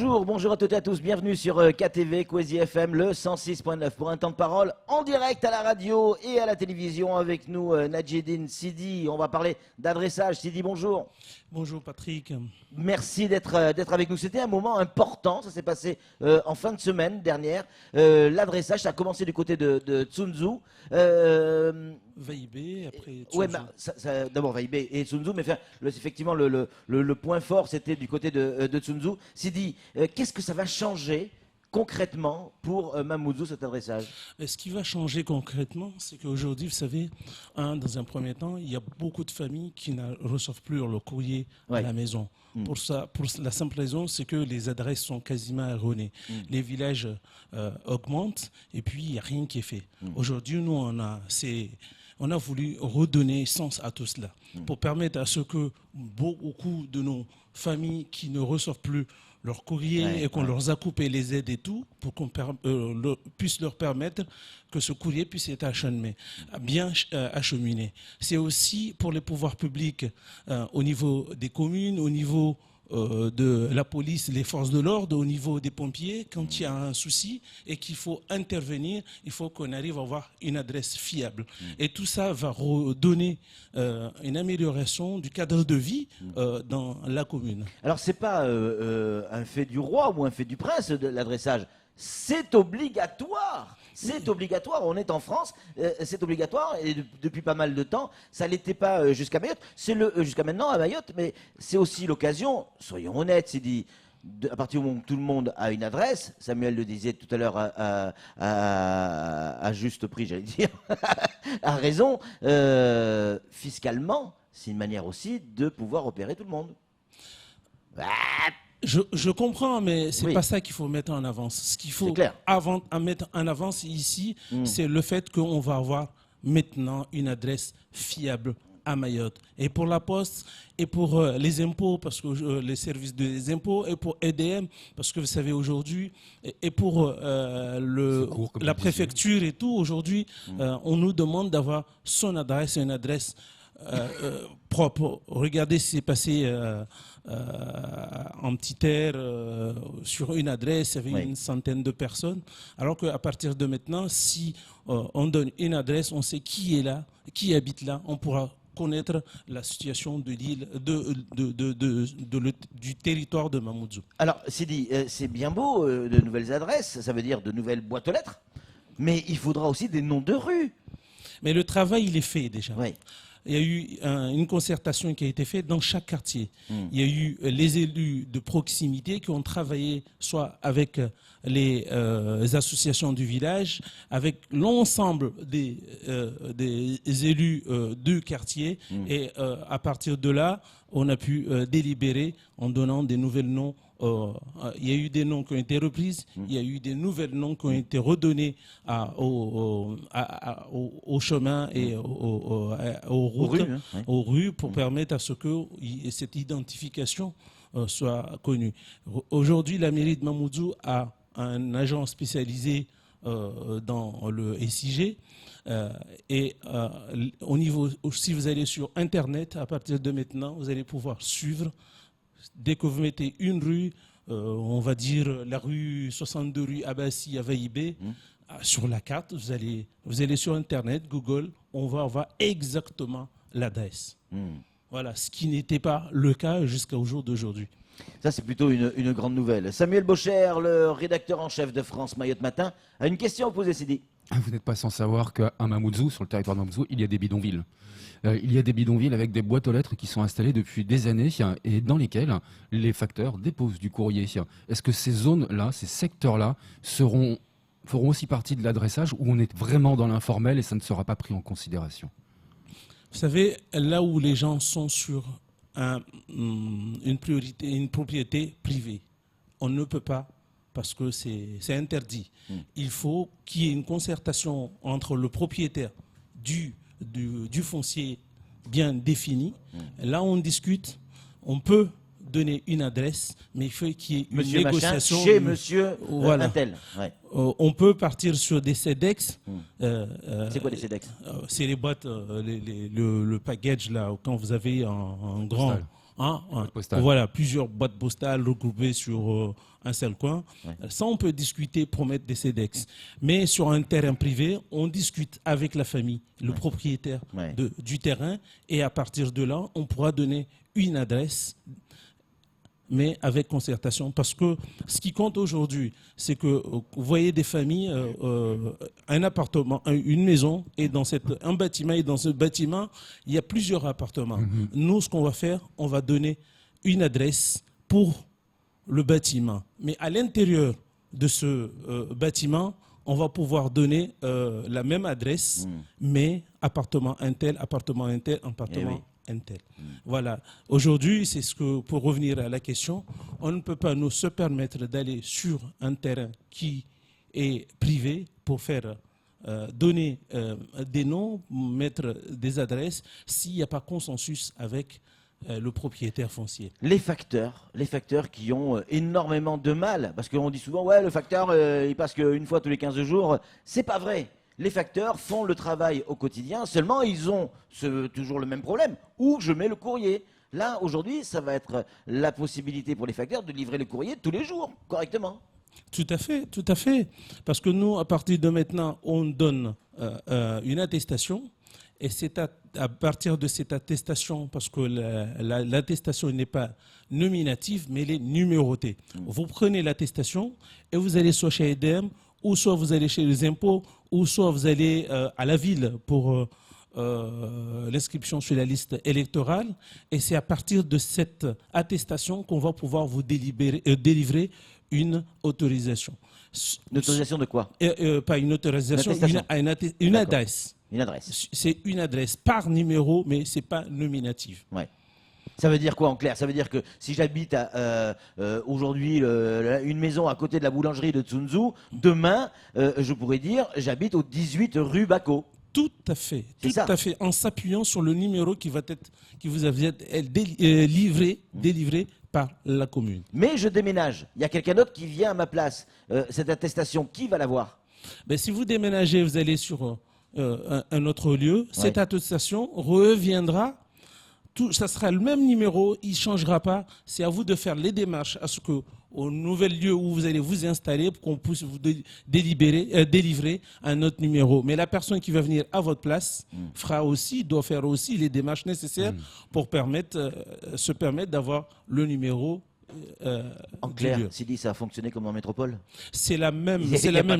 Bonjour à toutes et à tous, bienvenue sur KTV, Kwezi FM, le 106.9 pour un temps de parole en direct à la radio et à la télévision avec nous Nadjedine Sidi. On va parler d'adressage. Sidi, bonjour. Bonjour Patrick. Merci d'être avec nous. C'était un moment important, ça s'est passé en fin de semaine dernière. L'adressage, ça a commencé du côté de Tsunzu. Vaibé, après Tsunzu. Ouais, d'abord Vaibé et Tsunzu, mais enfin, effectivement le point fort c'était du côté de Tsunzu. Sidi, qu'est-ce que ça va changer concrètement pour Mamoudzou cet adressage? Ce qui va changer concrètement, c'est qu'aujourd'hui, vous savez, dans un premier temps, il y a beaucoup de familles qui ne reçoivent plus leur courrier à la maison. Pour la simple raison, c'est que les adresses sont quasiment erronées. Les villages augmentent et puis il n'y a rien qui est fait. Aujourd'hui, nous, on a voulu redonner sens à tout cela pour permettre à ce que beaucoup de nos familles qui ne reçoivent plus leur courrier et qu'on leur a coupé les aides et tout, pour qu'on puisse leur permettre que ce courrier puisse être bien acheminé. C'est aussi pour les pouvoirs publics au niveau des communes, au niveau de la police, les forces de l'ordre, au niveau des pompiers, quand il y a un souci et qu'il faut intervenir, il faut qu'on arrive à avoir une adresse fiable. Et tout ça va redonner une amélioration du cadre de vie dans la commune. Alors, ce n'est pas un fait du roi ou un fait du prince, de l'adressage. C'est obligatoire. C'est obligatoire. On est en France, c'est obligatoire et depuis pas mal de temps. Ça l'était pas jusqu'à Mayotte. Jusqu'à maintenant à Mayotte, mais c'est aussi l'occasion. Soyons honnêtes, c'est dit. À partir du moment où tout le monde a une adresse, Samuel le disait tout à l'heure à juste prix, j'allais dire, à raison. Fiscalement, c'est une manière aussi de pouvoir opérer tout le monde. Je comprends, mais c'est pas ça qu'il faut mettre en avance. Ce qu'il faut mettre en avance ici, c'est le fait qu'on va avoir maintenant une adresse fiable à Mayotte. Et pour la poste, et pour les impôts, parce que les services des impôts, et pour EDM, parce que vous savez aujourd'hui, et pour la préfecture et tout, aujourd'hui, on nous demande d'avoir son adresse, une adresse propre. Regardez ce qui s'est passé en petit air sur une adresse, il y avait une centaine de personnes. Alors qu'à partir de maintenant, si on donne une adresse, on sait qui est là, qui habite là, on pourra connaître la situation de l'île, du territoire de Mamoudzou. Alors, Sidi, c'est bien beau, de nouvelles adresses, ça veut dire de nouvelles boîtes aux lettres, mais il faudra aussi des noms de rues. Mais le travail, il est fait déjà. Oui. Il y a eu une concertation qui a été faite dans chaque quartier. Il y a eu les élus de proximité qui ont travaillé soit avec les associations du village, avec l'ensemble des élus du quartier. Et à partir de là, on a pu délibérer en donnant des nouvelles noms. Il y a eu des noms qui ont été reprises, il y a eu des nouvelles noms qui ont été redonnés au chemin et aux routes, aux rues, pour permettre à ce que cette identification soit connue. Aujourd'hui, la mairie de Mamoudzou a un agent spécialisé dans le SIG. Et au niveau, si vous allez sur Internet, à partir de maintenant, vous allez pouvoir suivre. Dès que vous mettez une rue, on va dire la rue 62 rue Abassi à Vaibé, sur la carte, vous allez sur Internet, Google, on va avoir exactement l'adresse. Voilà, ce qui n'était pas le cas jusqu'au jour d'aujourd'hui. Ça, c'est plutôt une grande nouvelle. Samuel Bocher, le rédacteur en chef de France Mayotte Matin, a une question à poser, Sidi. Vous n'êtes pas sans savoir qu'à Mamoudzou, sur le territoire de Mamoudzou, il y a des bidonvilles. Il y a des bidonvilles avec des boîtes aux lettres qui sont installées depuis des années et dans lesquelles les facteurs déposent du courrier. Est-ce que ces zones-là, ces secteurs-là, feront aussi partie de l'adressage ou on est vraiment dans l'informel et ça ne sera pas pris en considération? Vous savez, là où les gens sont sur une propriété privée, on ne peut pas, parce que c'est interdit. Il faut qu'il y ait une concertation entre le propriétaire du foncier bien défini. Là, on discute, on peut donner une adresse, mais il faut qu'il y ait une négociation. Machin, chez monsieur Intel. On peut partir sur des CEDEX. C'est quoi les CEDEX? C'est les boîtes, le package, là, quand vous avez un grand Voilà, plusieurs boîtes postales regroupées sur un seul coin. Ouais. Ça, on peut discuter pour mettre des CEDEX. Mais sur un terrain privé, on discute avec la famille, le propriétaire du terrain, et à partir de là, on pourra donner une adresse, mais avec concertation. Parce que ce qui compte aujourd'hui, c'est que vous voyez des familles, un appartement, une maison, et un bâtiment, et dans ce bâtiment, il y a plusieurs appartements. Nous, ce qu'on va faire, on va donner une adresse pour le bâtiment. Mais à l'intérieur de ce bâtiment, on va pouvoir donner la même adresse, mais appartement un tel, appartement un tel, appartement un tel. Voilà. Aujourd'hui, c'est ce que, pour revenir à la question, on ne peut pas nous se permettre d'aller sur un terrain qui est privé pour faire donner des noms, mettre des adresses, s'il n'y a pas consensus avec le propriétaire foncier. Les facteurs qui ont énormément de mal, parce qu'on dit souvent, ouais, le facteur, il passe qu'une fois tous les 15 jours. C'est pas vrai. Les facteurs font le travail au quotidien, seulement ils ont toujours le même problème. Où je mets le courrier. Là, aujourd'hui, ça va être la possibilité pour les facteurs de livrer le courrier tous les jours, correctement. Tout à fait, tout à fait. Parce que nous, à partir de maintenant, on donne une attestation. Et c'est à partir de cette attestation, parce que l'attestation n'est pas nominative, mais elle est numérotée. Vous prenez l'attestation et vous allez soit chez EDEM, ou soit vous allez chez les impôts, ou soit vous allez à la ville pour l'inscription sur la liste électorale. Et c'est à partir de cette attestation qu'on va pouvoir vous délivrer une autorisation. Une autorisation de quoi? Pas une autorisation, une adresse. Une adresse. C'est une adresse par numéro, mais ce n'est pas nominatif. Ouais. Ça veut dire quoi en clair? Ça veut dire que si j'habite aujourd'hui une maison à côté de la boulangerie de Tsunzu, demain, je pourrais dire j'habite au 18 rue Bacot. Tout à fait, en s'appuyant sur le numéro qui vous a été délivré par la commune. Mais je déménage, il y a quelqu'un d'autre qui vient à ma place. Cette attestation, qui va l'avoir? Si vous déménagez, vous allez sur un autre lieu, cette attestation reviendra. Ça sera le même numéro, il ne changera pas. C'est à vous de faire les démarches à ce qu'au nouvel lieu où vous allez vous installer, pour qu'on puisse vous délivrer un autre numéro. Mais la personne qui va venir à votre place doit faire aussi les démarches nécessaires pour se permettre d'avoir le numéro. En clair, Sidi, ça a fonctionné comme en métropole? C'est la même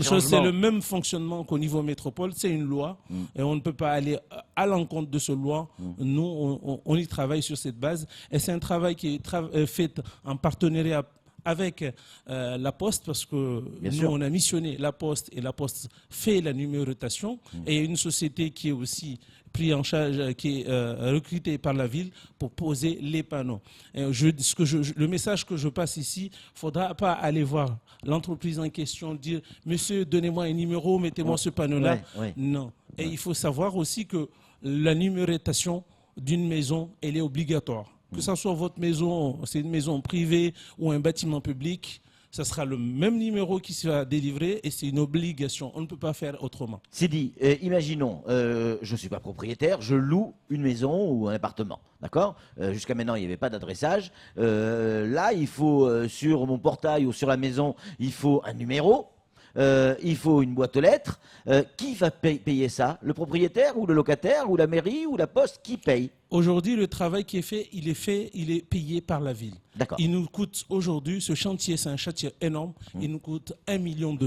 chose, c'est le même fonctionnement qu'au niveau métropole, c'est une loi et on ne peut pas aller à l'encontre de cette loi. Nous, on y travaille sur cette base et c'est un travail qui est fait en partenariat avec la Poste, parce que nous, on a missionné la Poste et la Poste fait la numérotation et une société qui est aussi pris en charge, qui est recruté par la ville pour poser les panneaux. Et le message que je passe ici, il ne faudra pas aller voir l'entreprise en question, dire « Monsieur, donnez-moi un numéro, mettez-moi ce panneau-là ». Non. Et il faut savoir aussi que la numérotation d'une maison, elle est obligatoire. Que ce soit votre maison, c'est une maison privée ou un bâtiment public, ça sera le même numéro qui sera délivré et c'est une obligation. On ne peut pas faire autrement. Sidi, imaginons, je ne suis pas propriétaire, je loue une maison ou un appartement, d'accord? Jusqu'à maintenant, il n'y avait pas d'adressage. Là, il faut, sur mon portail ou sur la maison, il faut un numéro. Il faut une boîte aux lettres. Qui va payer ça? Le propriétaire ou le locataire ou la mairie ou la poste? Qui paye? Aujourd'hui, le travail qui est fait, il est payé par la ville. D'accord. Il nous coûte aujourd'hui, ce chantier, c'est un chantier énorme, il nous coûte 1,2 million.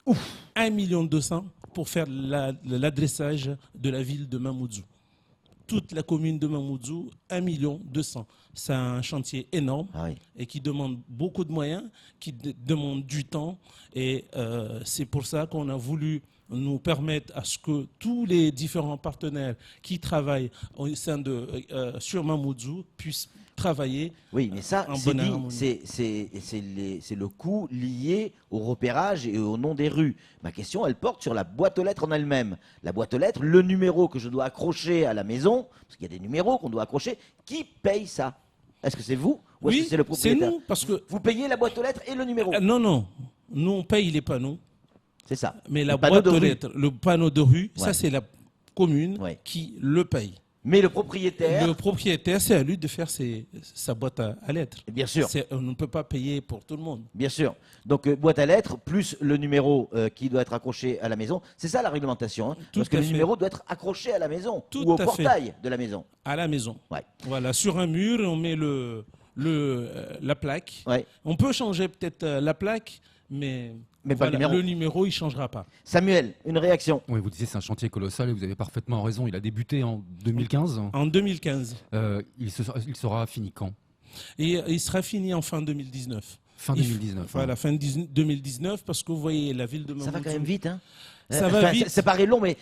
Ouf. 1,2 million pour faire l'adressage de la ville de Mamoudzou. Toute la commune de Mamoudzou, 1,2 million. C'est un chantier énorme et qui demande beaucoup de moyens, qui demande du temps. Et c'est pour ça qu'on a voulu nous permettre à ce que tous les différents partenaires qui travaillent au sein sur Mamoudzou puissent travailler. Oui, mais ça, c'est le coût lié au repérage et au nom des rues. Ma question, elle porte sur la boîte aux lettres en elle-même. La boîte aux lettres, le numéro que je dois accrocher à la maison, parce qu'il y a des numéros qu'on doit accrocher, qui paye ça? Est-ce que c'est vous ou est-ce que c'est le propriétaire? C'est nous, parce que vous payez la boîte aux lettres et le numéro? Non. Nous, on paye les panneaux. C'est ça. Mais la boîte aux lettres, le panneau de rue, ça, c'est la commune qui le paye. Mais le propriétaire... Le propriétaire, c'est à lui de faire sa boîte à lettres. Bien sûr. On ne peut pas payer pour tout le monde. Bien sûr. Donc, boîte à lettres, plus le numéro qui doit être accroché à la maison. C'est ça la réglementation. Hein, parce que le numéro doit être accroché à la maison ou au portail de la maison. À la maison. Ouais. Voilà, sur un mur, on met la plaque. Ouais. On peut changer peut-être la plaque, mais pas le numéro, il ne changera pas. Samuel, une réaction? Oui, vous disiez c'est un chantier colossal et vous avez parfaitement raison. Il a débuté en 2015. En 2015. Il sera fini quand? Et il sera fini en fin 2019. Fin 2019. Voilà, fin 2019, parce que vous voyez, la ville de Mamoudzou... Ça va quand même vite, hein? Ça va vite. Ça paraît long, mais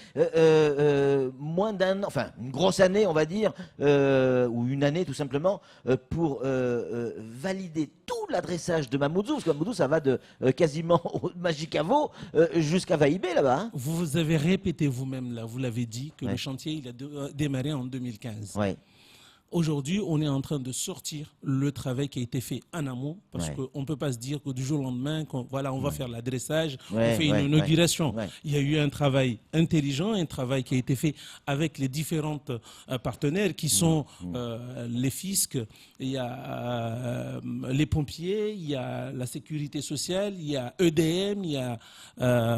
moins d'un an, enfin une grosse année, on va dire, ou une année tout simplement, pour valider tout l'adressage de Mamoudzou. Parce que Mamoudzou, ça va de quasiment au Magicavo jusqu'à Vaïbé là-bas. Hein. Vous avez répété vous-même, là, vous l'avez dit, que Ouais. le chantier il a démarré en 2015. Ouais. Aujourd'hui, on est en train de sortir le travail qui a été fait en amont, parce Ouais. qu'on ne peut pas se dire que du jour au lendemain, on va faire l'adressage, Ouais, on fait ouais, une inauguration. ouais. Il y a eu un travail intelligent, un travail qui a été fait avec les différentes partenaires qui sont les fiscs, il y a les pompiers, il y a la sécurité sociale, il y a EDM, il y a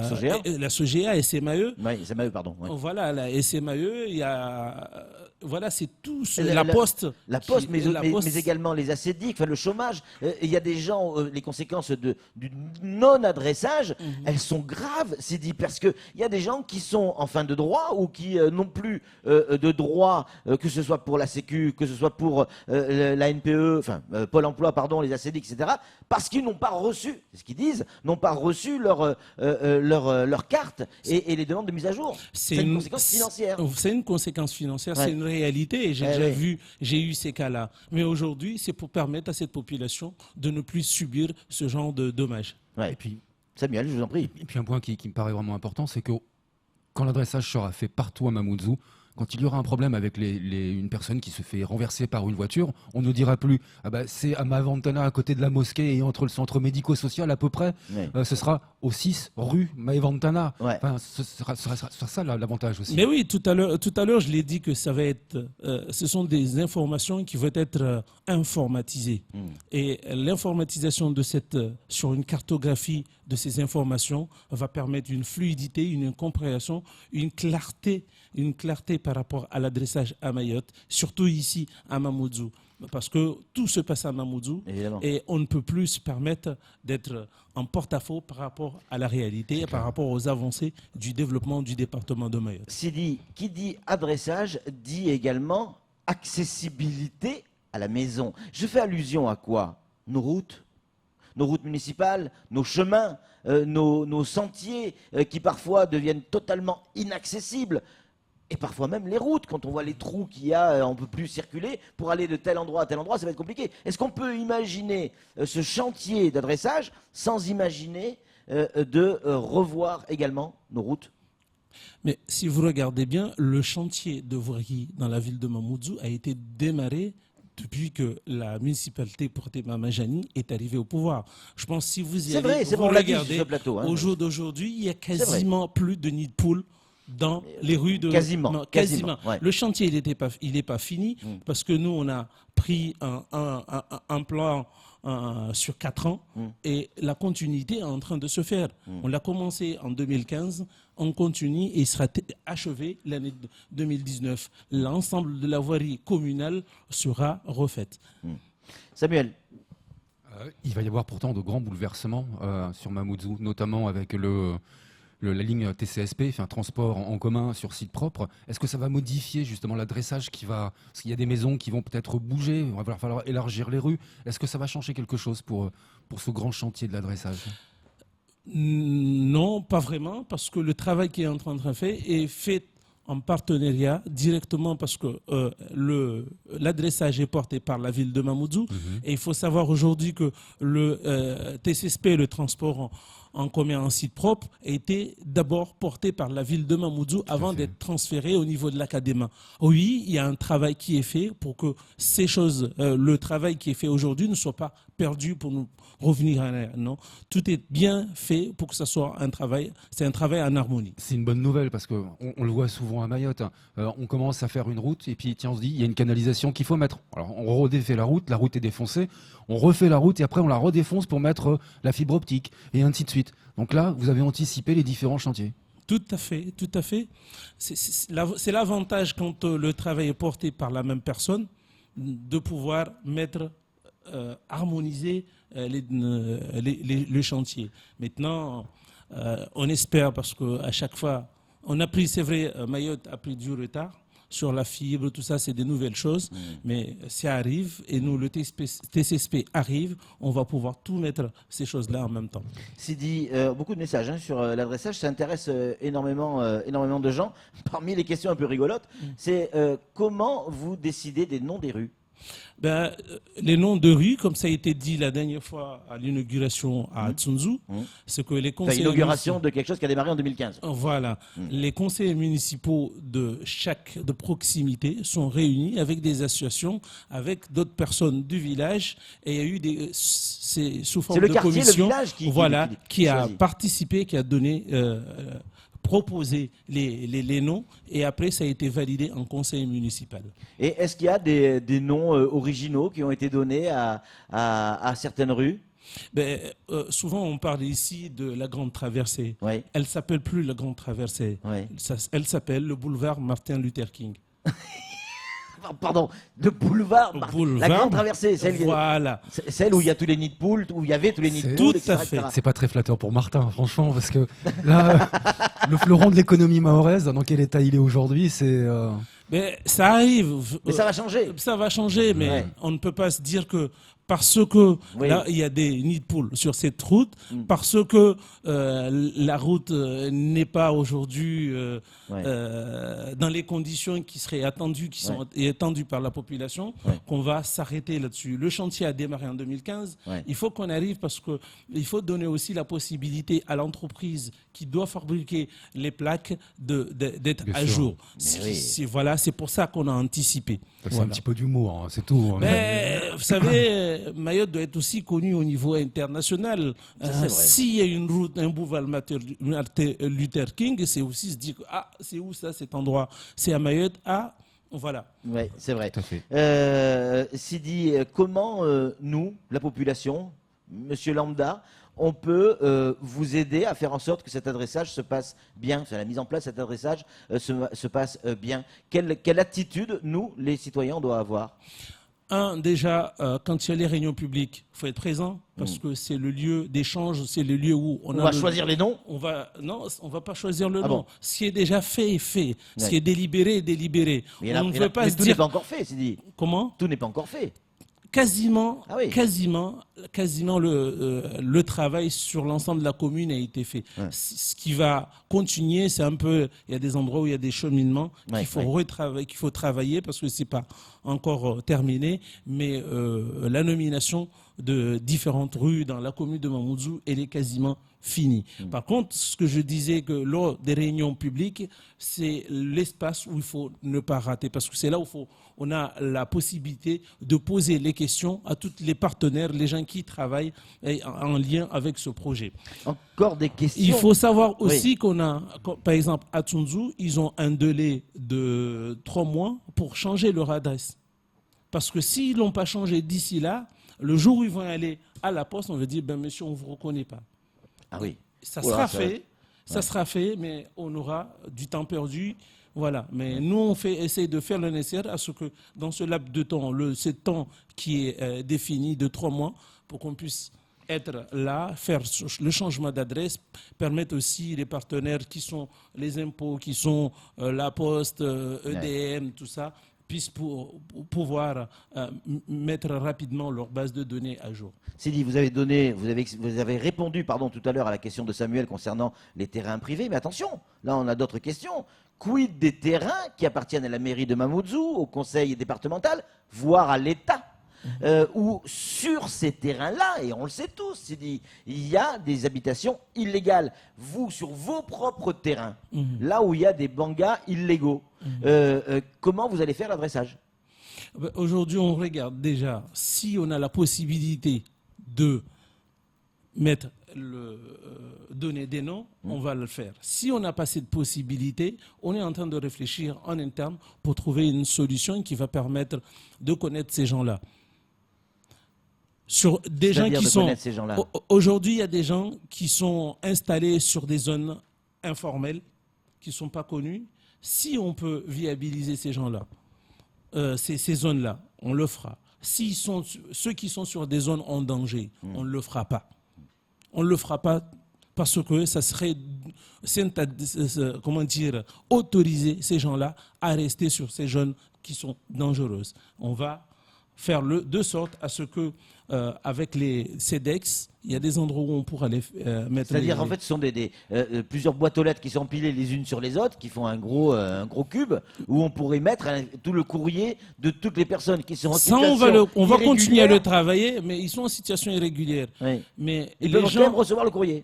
SOGEA. la SOGEA, SMAE. Ouais, c'est mal, pardon. Ouais. Voilà, la SMAE, il y a... Voilà, c'est tout. La Poste. La Poste, mais Poste. également les ACDIC, enfin le chômage. Il y a des gens, les conséquences du non-adressage, elles sont graves, c'est dit, parce qu'il y a des gens qui sont en fin de droit ou qui n'ont plus de droit, que ce soit pour la Sécu, que ce soit pour la NPE, enfin Pôle emploi, pardon, les ACDIC, etc., parce qu'ils n'ont pas reçu, c'est ce qu'ils disent, n'ont pas reçu leur carte et les demandes de mise à jour. C'est une conséquence financière. C'est une conséquence financière, Ouais. c'est une réalité. J'ai Ouais, déjà ouais. vu, j'ai eu ces cas-là. Mais aujourd'hui, c'est pour permettre à cette population de ne plus subir ce genre de dommages. Ouais. Et puis, Samuel, je vous en prie. et puis un point qui me paraît vraiment important, c'est que quand l'adressage sera fait partout à Mamoudzou, quand il y aura un problème avec une personne qui se fait renverser par une voiture, on ne dira plus ah bah, c'est à Maevantana à côté de la mosquée et entre le centre médico-social à peu près. Ouais. Ce sera au 6 rue Maevantana. Ouais. Enfin, ce sera ça l'avantage aussi. Mais oui, tout à l'heure, je l'ai dit que ça va être, ce sont des informations qui vont être informatisées. Et l'informatisation de sur une cartographie de ces informations va permettre une fluidité, une compréhension, une clarté par rapport à l'adressage à Mayotte, surtout ici à Mamoudzou. Parce que tout se passe à Mamoudzou. Évidemment. Et on ne peut plus se permettre d'être en porte-à-faux par rapport à la réalité et par rapport aux avancées du développement du département de Mayotte. Sidi, qui dit adressage dit également accessibilité à la maison. Je fais allusion à quoi? Nos routes municipales, nos chemins, nos sentiers qui parfois deviennent totalement inaccessibles. Et parfois même les routes, quand on voit les trous qu'il y a, on ne peut plus circuler. Pour aller de tel endroit à tel endroit, ça va être compliqué. Est-ce qu'on peut imaginer ce chantier d'adressage sans imaginer de revoir également nos routes? Mais si vous regardez bien, le chantier de voirie dans la ville de Mamoudzou a été démarré depuis que la municipalité Portema Majani est arrivée au pouvoir. Je pense que si vous y allez, c'est vous vrai, on l'a dit sur regardez, ce plateau. Hein. au jour d'aujourd'hui, il y a quasiment plus de nids de poules dans les rues de... Quasiment. Non, Ouais. Le chantier, il n'est pas fini parce que nous, on a pris un plan sur 4 ans et la continuité est en train de se faire. On l'a commencé en 2015, on continue et il sera achevé l'année 2019. L'ensemble de la voirie communale sera refaite. Samuel. Il va y avoir pourtant de grands bouleversements sur Mamoudzou, notamment avec la ligne TCSP, un transport en commun sur site propre. Est-ce que ça va modifier justement l'adressage parce qu'il y a des maisons qui vont peut-être bouger, il va falloir élargir les rues. Est-ce que ça va changer quelque chose pour ce grand chantier de l'adressage? Non, pas vraiment, parce que le travail qui est en train de faire est fait en partenariat directement parce que l'adressage est porté par la ville de Mamoudzou. Et il faut savoir aujourd'hui que le TCSP, le transport en commun en site propre était d'abord porté par la ville de Mamoudzou avant d'être transféré au niveau de l'Académie. Oui, il y a un travail qui est fait pour que ces choses, le travail qui est fait aujourd'hui ne soit pas perdu pour nous revenir en arrière. Non, tout est bien fait pour que ce soit un travail, c'est un travail en harmonie. C'est une bonne nouvelle parce qu'on on le voit souvent à Mayotte. On commence à faire une route et puis tiens, on se dit il y a une canalisation qu'il faut mettre. Alors on redéfait la route est défoncée, on refait la route et après on la redéfonce pour mettre la fibre optique et ainsi de suite. Donc là, vous avez anticipé les différents chantiers. Tout à fait, tout à fait. C'est l'avantage quand le travail est porté par la même personne de pouvoir mettre harmoniser le chantier. Maintenant, on espère parce qu'à chaque fois, on a pris, c'est vrai, Mayotte a pris du retard sur la fibre, tout ça, c'est des nouvelles choses, mais ça arrive et nous, le TCSP arrive, on va pouvoir tout mettre ces choses-là en même temps. Sidi, beaucoup de messages sur l'adressage, ça intéresse énormément de gens. Parmi les questions un peu rigolotes, c'est comment vous décidez des noms des rues? Les noms de rues, comme ça a été dit la dernière fois à l'inauguration à Tsunzu, c'est que les conseillers l'inauguration de quelque chose qui a démarré en 2015. Voilà, les conseillers municipaux de proximité sont réunis avec des associations, avec d'autres personnes du village, et il y a eu c'est sous forme de commission, qui a participé, qui a donné proposer les noms et après ça a été validé en conseil municipal. Et est-ce qu'il y a des noms originaux qui ont été donnés à certaines rues? Souvent on parle ici de la Grande Traversée. Oui. Elle s'appelle plus la Grande Traversée. Oui. Elle s'appelle le boulevard Martin Luther King. Pardon, le boulevard, la Grande Traversée, celle où il y a tous les nids de poules, où il y avait tous les nids de poules, tout à fait. C'est pas très flatteur pour Martin, franchement, parce que là, le fleuron de l'économie mahoraise, dans quel état il est aujourd'hui, c'est... Mais ça arrive. Mais ça va changer. Ça va changer, mais on ne peut pas se dire que parce que là, il y a des nids de poules sur cette route, parce que la route n'est pas aujourd'hui dans les conditions qui seraient attendues, qui sont attendues par la population, qu'on va s'arrêter là-dessus. Le chantier a démarré en 2015. Il faut qu'on arrive parce qu'il faut donner aussi la possibilité à l'entreprise qui doit fabriquer les plaques d'être à jour. C'est pour ça qu'on a anticipé. C'est un petit peu d'humour, hein, c'est tout. Mais vous savez, Mayotte doit être aussi connue au niveau international. S'il y a une route, un boulevard Martin Luther King, c'est aussi se dire c'est où ça, cet endroit? C'est à Mayotte. Voilà. Oui, c'est vrai. Tout à fait. Sidi, comment nous, la population, Monsieur Lambda, on peut vous aider à faire en sorte que cet adressage se passe bien, la mise en place de cet adressage se passe bien. Quelle attitude, nous, les citoyens, on doit avoir? Déjà, quand il y a les réunions publiques, il faut être présent parce que c'est le lieu d'échange, c'est le lieu où on va choisir les noms. Non, on va pas choisir le nom. Bon. Ce qui est déjà fait est fait. Ce qui est délibéré est délibéré. On ne veut pas se dire. Tout n'est pas encore fait, Sidi. Comment? Tout n'est pas encore fait. Quasiment le travail sur l'ensemble de la commune a été fait. Ce qui va continuer, c'est un peu, il y a des endroits où il y a des cheminements qu'il faut travailler parce que c'est pas encore terminé, mais la nomination de différentes rues dans la commune de Mamoudzou, elle est quasiment finie. Par contre, ce que je disais que lors des réunions publiques, c'est l'espace où il faut ne pas rater parce que c'est là où on a la possibilité de poser les questions à tous les partenaires, les gens qui travaillent en lien avec ce projet. Encore des questions. Il faut savoir aussi qu'on a, par exemple, à Tsunzu, ils ont un délai de 3 mois pour changer leur adresse. Parce que s'ils ne l'ont pas changé d'ici là, le jour où ils vont aller à la poste, on va dire, monsieur, on ne vous reconnaît pas. Ah oui. Ça sera fait, mais on aura du temps perdu. Voilà, mais nous, on essaie de faire le nécessaire à ce que dans ce laps de temps, ce temps qui est défini de 3 mois, pour qu'on puisse être là, faire le changement d'adresse, permettre aussi les partenaires qui sont les impôts, qui sont la Poste, EDM, tout ça, puissent pouvoir mettre rapidement leur base de données à jour. Sidi, vous avez répondu tout à l'heure à la question de Samuel concernant les terrains privés, mais attention, là on a d'autres questions. Quid des terrains qui appartiennent à la mairie de Mamoudzou, au conseil départemental, voire à l'État? où sur ces terrains-là, et on le sait tous, il y a des habitations illégales. Vous, sur vos propres terrains, là où il y a des bangas illégaux, comment vous allez faire l'adressage? Aujourd'hui, on regarde déjà si on a la possibilité de donner des noms, on va le faire. Si on n'a pas cette possibilité, on est en train de réfléchir en interne pour trouver une solution qui va permettre de connaître ces gens-là. Sur des gens qui sont aujourd'hui, il y a des gens qui sont installés sur des zones informelles, qui ne sont pas connues. Si on peut viabiliser ces gens-là, ces zones-là, on le fera. Ceux qui sont sur des zones en danger, on ne le fera pas. On ne le fera pas parce que ça serait, autoriser ces gens-là à rester sur ces zones qui sont dangereuses. On va faire de sorte à ce que, avec les CEDEX, il y a des endroits où on pourra les mettre. C'est-à-dire, en fait, ce sont plusieurs boîtes aux lettres qui sont empilées les unes sur les autres, qui font un gros cube, où on pourrait mettre tout le courrier de toutes les personnes qui sont en situation on va continuer à le travailler, mais ils sont en situation irrégulière. Oui. Mais ils peuvent quand même recevoir le courrier.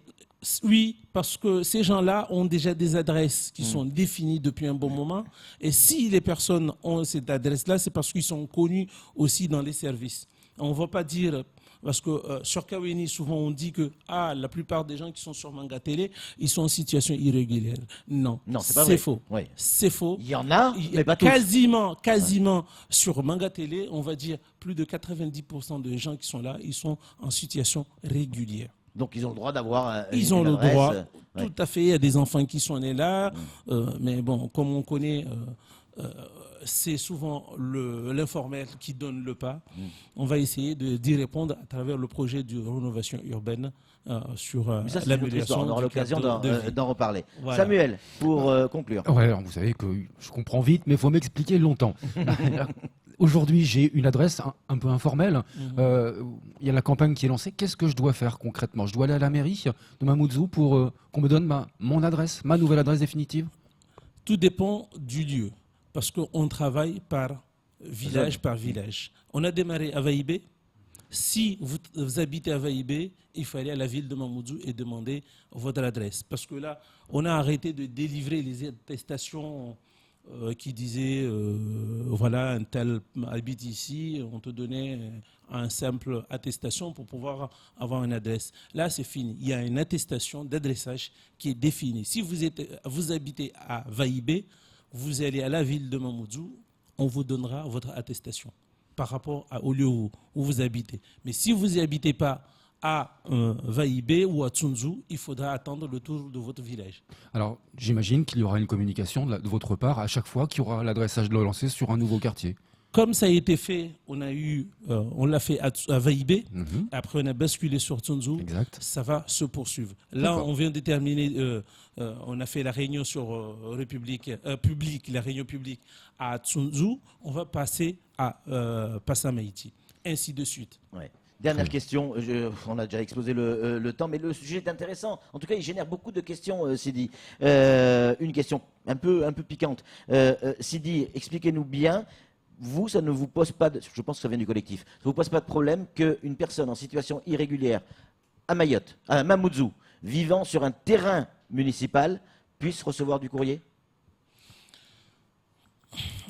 Oui, parce que ces gens-là ont déjà des adresses qui sont définies depuis un bon moment. Et si les personnes ont cette adresse-là, c'est parce qu'ils sont connus aussi dans les services. On ne va pas dire... Parce que sur Kaweni, souvent on dit que la plupart des gens qui sont sur Manga Télé, ils sont en situation irrégulière. Non, c'est faux. Oui. C'est faux. Il y en a, mais pas tous. Quasiment sur Manga Télé, on va dire plus de 90% des gens qui sont là, ils sont en situation régulière. Donc ils ont le droit d'avoir ils ont le droit, tout à fait. Il y a des enfants qui sont nés là, mais bon, comme on connaît... c'est souvent l'informel qui donne le pas. On va essayer d'y répondre à travers le projet de rénovation urbaine sur l'amélioration. On aura l'occasion d'en reparler. Voilà. Samuel, pour conclure. Ouais, alors vous savez que je comprends vite, mais il faut m'expliquer longtemps. Aujourd'hui, j'ai une adresse un peu informelle. Il y a la campagne qui est lancée. Qu'est-ce que je dois faire concrètement? Je dois aller à la mairie de Mamoudzou pour qu'on me donne mon adresse, ma nouvelle adresse définitive? Tout dépend du lieu. Parce qu'on travaille par village par village. On a démarré à Vaïbé. Si vous habitez à Vaïbé, il faut aller à la ville de Mamoudzou et demander votre adresse. Parce que là, on a arrêté de délivrer les attestations qui disaient voilà, un tel habite ici. On te donnait un simple attestation pour pouvoir avoir une adresse. Là, c'est fini. Il y a une attestation d'adressage qui est définie. Si vous habitez à Vaïbé, vous allez à la ville de Mamoudzou, on vous donnera votre attestation par rapport au lieu où vous habitez. Mais si vous n'habitez pas à Vaïbé ou à Tsunzu, il faudra attendre le tour de votre village. Alors, j'imagine qu'il y aura une communication de votre part à chaque fois qu'il y aura l'adressage de lancer sur un nouveau quartier. Comme ça a été fait, on l'a fait à Vaïbé, après on a basculé sur Tsunzu, ça va se poursuivre. Là, on vient de terminer, on a fait la réunion sur la réunion publique à Tsunzu, on va passer à Passamaïti, ainsi de suite. Ouais. Dernière question, on a déjà explosé le temps, mais le sujet est intéressant. En tout cas, il génère beaucoup de questions, Sidi. Une question un peu piquante. Sidi, expliquez-nous bien. Vous, ça ne vous pose pas, je pense que ça vient du collectif, ça ne vous pose pas de problème qu'une personne en situation irrégulière à Mayotte, à Mamoudzou, vivant sur un terrain municipal, puisse recevoir du courrier?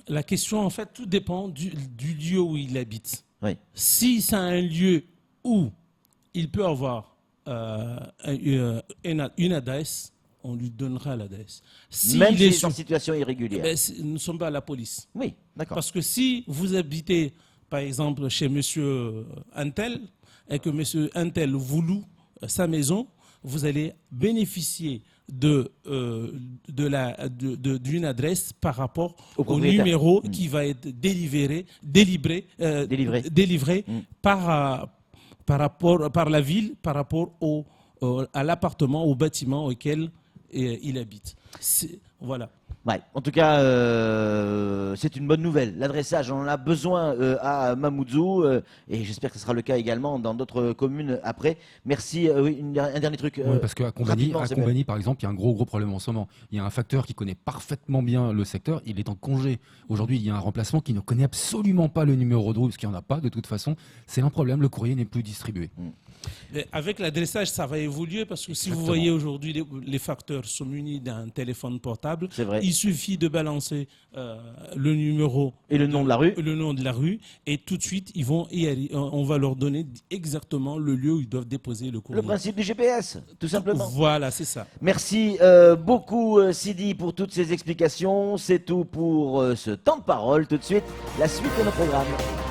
La question, en fait, tout dépend du lieu où il habite. Oui. Si c'est un lieu où il peut avoir une adresse, on lui donnera l'adresse. Même s'il est en situation irrégulière. Nous ne sommes pas à la police. Oui, d'accord. Parce que si vous habitez, par exemple, chez monsieur Antel, et que monsieur Antel vous loue sa maison, vous allez bénéficier d'une adresse par rapport au numéro qui va être délivré par la ville, par rapport à l'appartement, au bâtiment auquel il habite. Voilà. Ouais. En tout cas, c'est une bonne nouvelle. L'adressage, on en a besoin à Mamoudzou et j'espère que ce sera le cas également dans d'autres communes après. Merci. Oui, un dernier truc. Oui, parce qu'à Combani, par exemple, il y a un gros problème en ce moment. Il y a un facteur qui connaît parfaitement bien le secteur, il est en congé. Aujourd'hui, il y a un remplacement qui ne connaît absolument pas le numéro de roue, parce qu'il n'y en a pas de toute façon. C'est un problème, le courrier n'est plus distribué. Mais avec l'adressage, ça va évoluer parce que si vous voyez aujourd'hui, les facteurs sont munis d'un téléphone portable. Il suffit de balancer le numéro et le nom de la rue. Le nom de la rue, et tout de suite, on va leur donner exactement le lieu où ils doivent déposer le courrier. Le principe du GPS, tout simplement. Voilà, c'est ça. Merci beaucoup Sidi pour toutes ces explications. C'est tout pour ce temps de parole. Tout de suite, la suite de nos programmes.